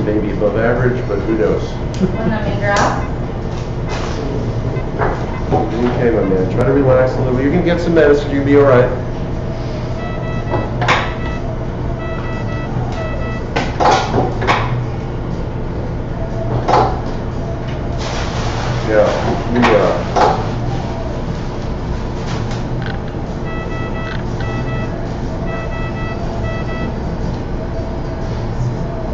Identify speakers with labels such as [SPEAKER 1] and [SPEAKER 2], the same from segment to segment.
[SPEAKER 1] person may be above average, but who knows?
[SPEAKER 2] Let me drop.
[SPEAKER 1] Okay, my man. Try to relax a little. You can get some medicine. You'll be all right.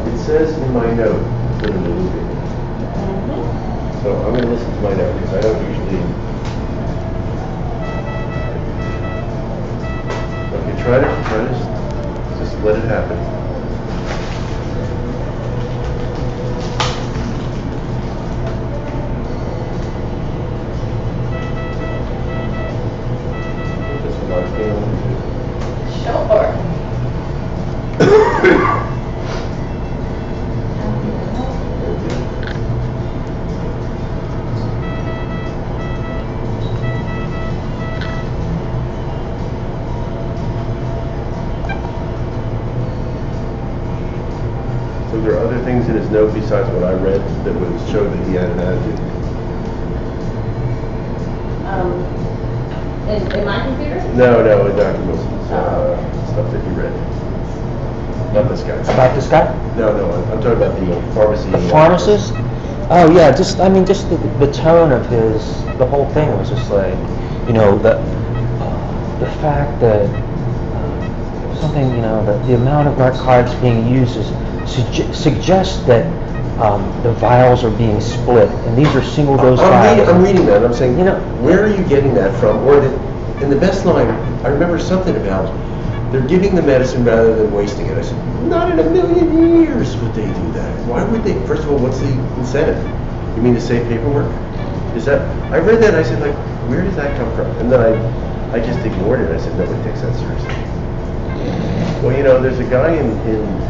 [SPEAKER 1] It says in my note that I'm looping. So I'm going to listen to my note because I don't usually. Okay, try to just let it happen. So there are other things in his note besides what I read that would show that he had an attitude.
[SPEAKER 2] In my computer?
[SPEAKER 1] No, in Dr. Wilson's stuff that he read. Not this guy.
[SPEAKER 3] About this guy?
[SPEAKER 1] No, I'm talking about the pharmacy.
[SPEAKER 3] The pharmacist? Oh yeah, just the tone of the whole thing was just like, you know, the fact that something, you know, that the amount of narcotics being used suggests that the vials are being split, and these are single dose vials.
[SPEAKER 1] I'm reading that. I'm saying, you know, where are you getting that from? Or in the best line, I remember something about they're giving the medicine rather than wasting it. I said, not in a million years would they do that. Why would they? First of all, what's the incentive? You mean to save paperwork? Is that? I read that and I said, like, where does that come from? And then I just ignored it. I said, nobody takes that seriously. Well, you know, there's a guy in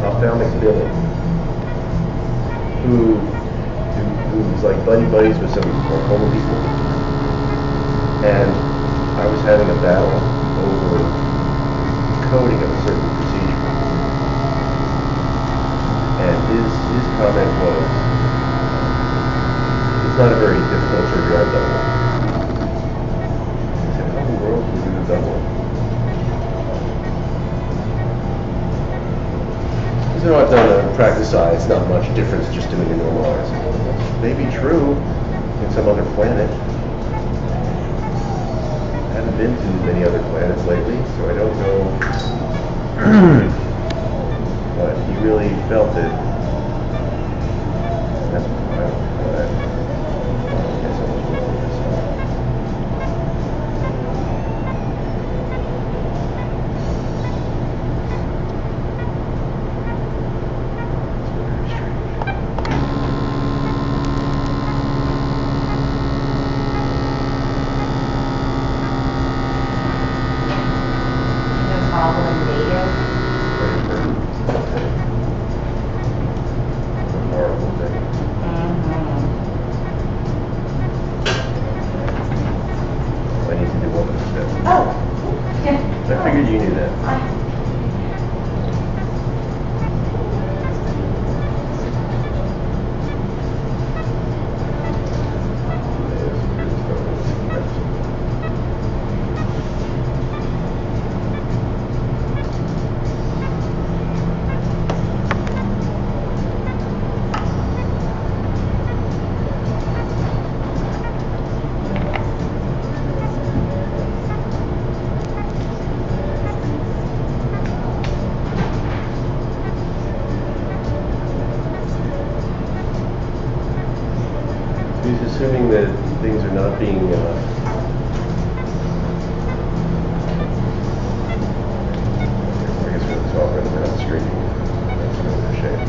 [SPEAKER 1] ophthalmic billing who's like buddies with some glaucoma people, and I was having a battle over coding of a certain procedure, and his comment was, "It's not a very difficult surgery. I've done one." I said, "How in the world would you have done one?" You know, I've done a practice eye. It's not much difference just doing a normal eye. It may be true in some other planet. I haven't been to many other planets lately, so I don't know. But he really felt it. That's I don't guess I was wrong with this one. I figured you knew that. He's assuming that things are not being I guess we'll talk when we're not screening. That's really a shame.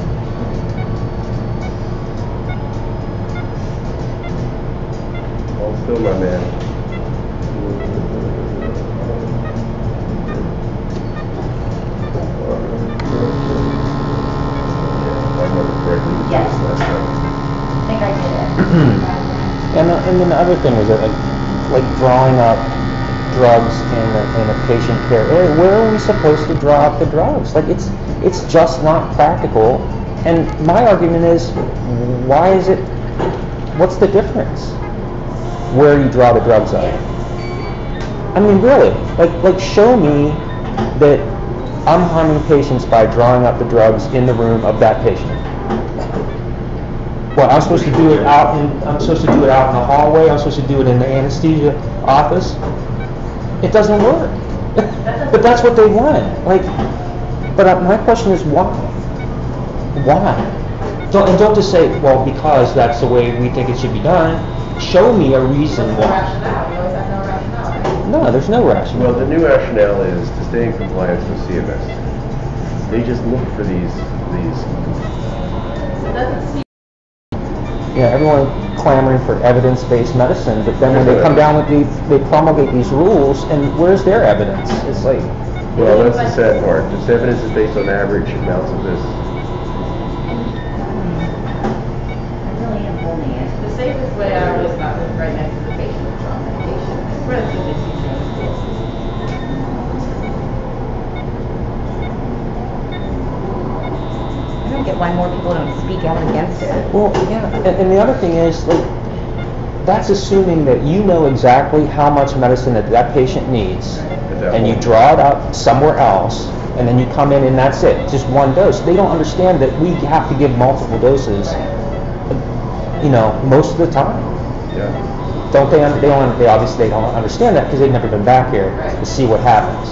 [SPEAKER 1] Hold still, my man. Yeah, I remember correctly.
[SPEAKER 2] Yes.
[SPEAKER 1] Last time.
[SPEAKER 2] I think I did it.
[SPEAKER 3] And then the other thing is that, like drawing up drugs in a patient care area. Where are we supposed to draw up the drugs? Like it's just not practical And my argument is, why is it, what's the difference where you draw the drugs up? I mean, really, like show me that I'm harming patients by drawing up the drugs in the room of that patient. Well, I'm supposed to do it out in the hallway, I'm supposed to do it in the anesthesia office. It doesn't work. But that's what they want. Like, but my question is why? Why? Don't just say, well, because that's the way we think it should be done. Show me a reason why.
[SPEAKER 2] Rationale. You always have no rationale, right?
[SPEAKER 3] No, there's no rationale.
[SPEAKER 1] Well, the new rationale is to stay in compliance with CMS. They just look for these.
[SPEAKER 2] It doesn't seem.
[SPEAKER 3] Yeah, everyone clamoring for evidence-based medicine, but then when they come down with they promulgate these rules, and where's their evidence? It's like,
[SPEAKER 1] Well, that's the sad part. This evidence is based on average amounts of this.
[SPEAKER 2] I really am holding it. The safest way I always thought was right next to the patient with trauma medication. It's relatively easy to enforce. I don't get why more people don't speak out against it.
[SPEAKER 3] well, yeah, and the other thing is, like, that's assuming that you know exactly how much medicine that patient needs, and you draw it up somewhere else, and then you come in and that's it, just one dose. They don't understand that we have to give multiple doses, you know, most of the time.
[SPEAKER 1] Yeah.
[SPEAKER 3] Don't they? They obviously don't understand that because they've never been back here to see what happens.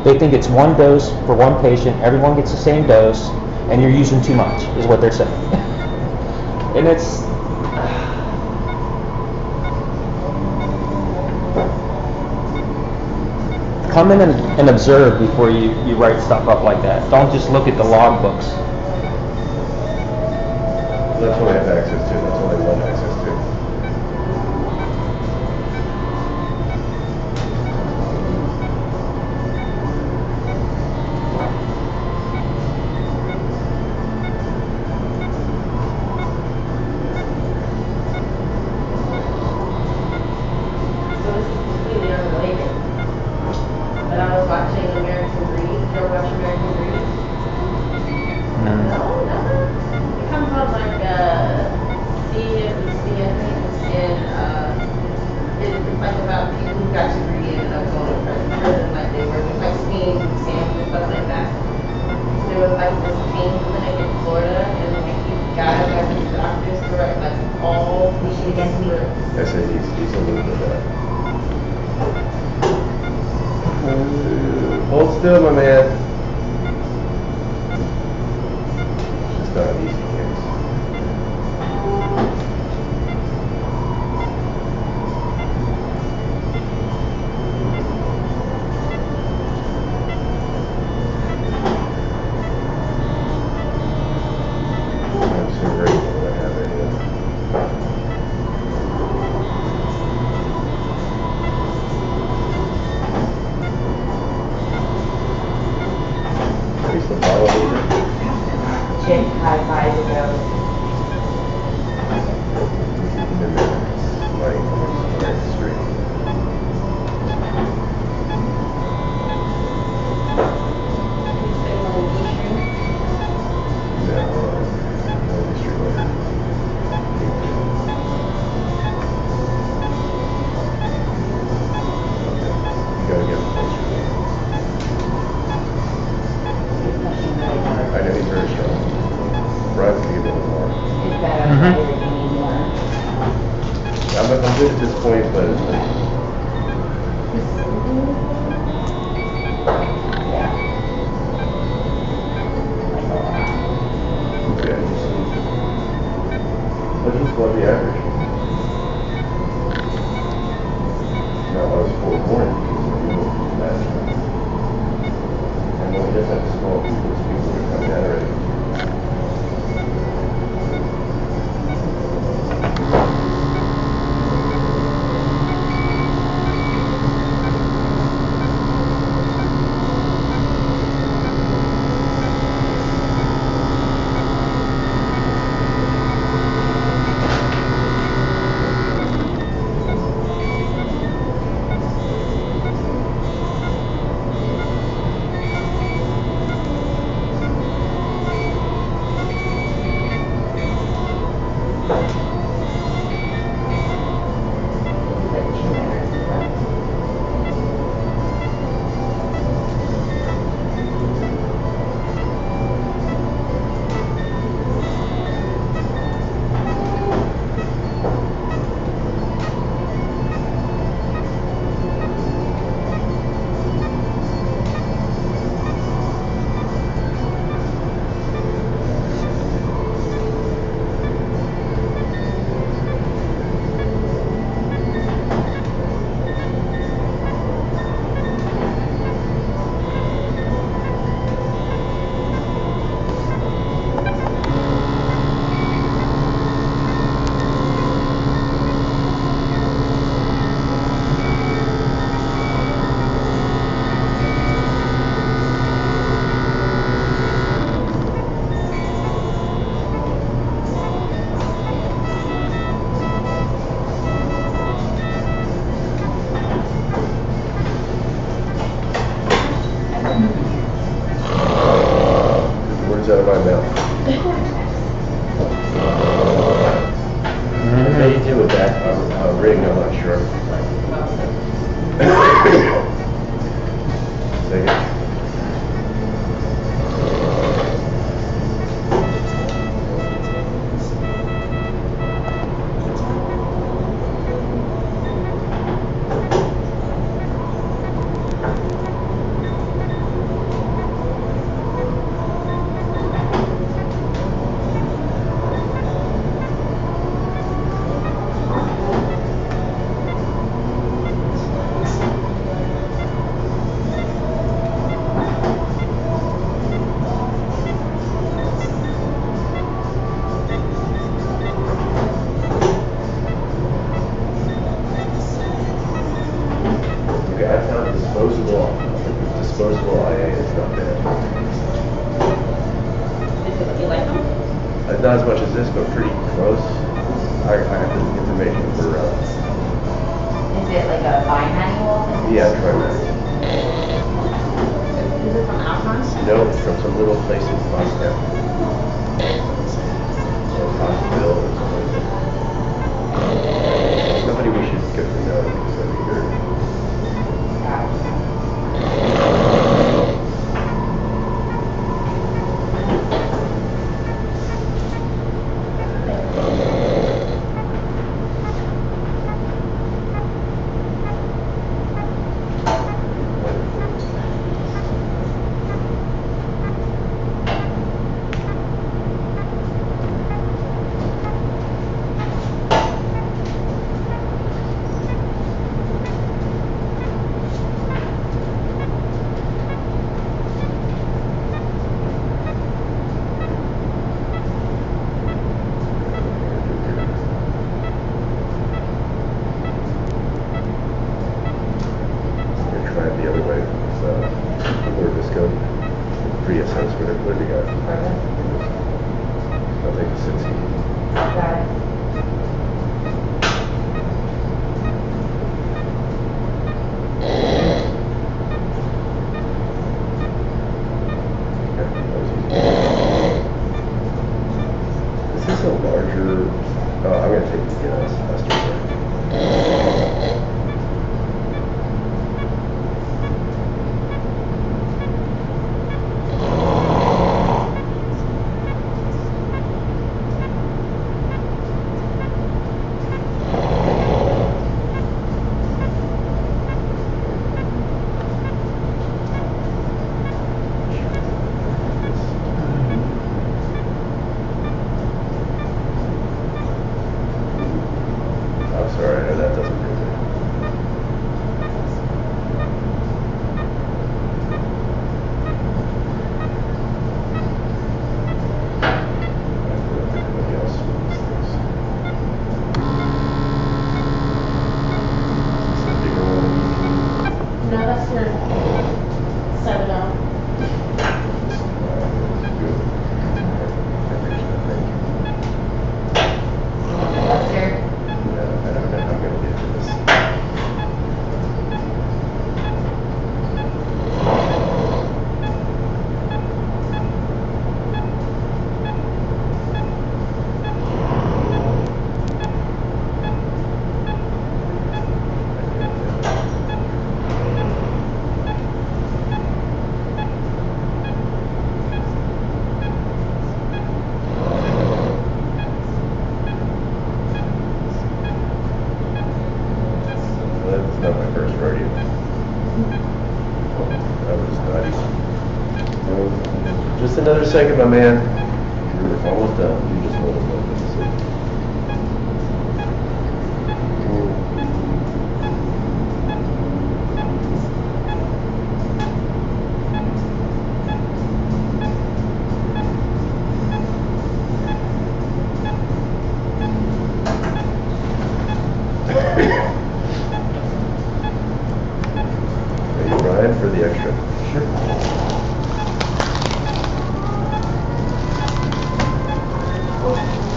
[SPEAKER 3] They think it's one dose for one patient, everyone gets the same dose, and you're using too much, is what they're saying. And it's... Come in and observe before you write stuff up like that. Don't just look at the log books.
[SPEAKER 1] That's what I have access to. That's what I want access to.
[SPEAKER 2] So this is completely unrelated. But I was watching American Breed. Did you ever watch American Breed? No, never. It comes on like CNBC, I think, and it's like about people who got degrees and ended up going to prison, like they were just like skiing camps and stuff like that. There was like this pain clinic in Florida, and like these guys, like these doctors, who were like all we should against me.
[SPEAKER 1] I said he's a little bit of that. Hold still, my man. It's not an easy case. I'm so grateful that I have it here. Is the bottle leader?
[SPEAKER 2] Chick high five ago.
[SPEAKER 1] And then right straight. I know he's very strong. Brian's gonna give a little more. I'm good at this point, but it's like, okay, let's just go the average. Now I was forewarned because of people management. And when we just have small people, people are coming out already. words out of my mouth. What do you do with that ring? I'm not sure. Second. Okay, I found disposable IA is not bad.
[SPEAKER 2] You like them?
[SPEAKER 1] Not as much as this, but pretty close. I have the information for.
[SPEAKER 2] Is it like a bimanual?
[SPEAKER 1] Yeah, try that.
[SPEAKER 2] Is it from Alcon?
[SPEAKER 1] No, it's from some little place in Moscow. Or Foxville or something like that. Somebody we should get to know because that'd be good. Try it the other way. Or just go pre-assess whatever you got. I'll take a 60.
[SPEAKER 2] Got it.
[SPEAKER 1] Okay, that was easy. Is this a larger? Oh, I'm going to take the Esther. I'm sorry, I know that doesn't feel good. Everybody else with these things. Is this a bigger one?
[SPEAKER 2] No, that's your 7-0.
[SPEAKER 1] Good.
[SPEAKER 2] What's your?
[SPEAKER 1] I don't know how I'm going to get to this. That's not my first rodeo. That was not easy. Just another second, my man. You're almost done. You just hold it open. Are you Ryan for the extra? Sure.
[SPEAKER 2] Oh.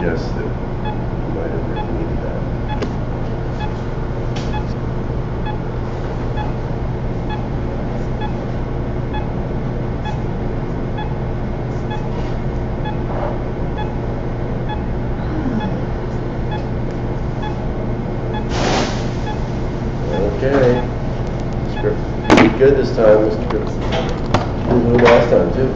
[SPEAKER 1] suggest that you might have really needed that. Okay. Script good this time. Script good last time too.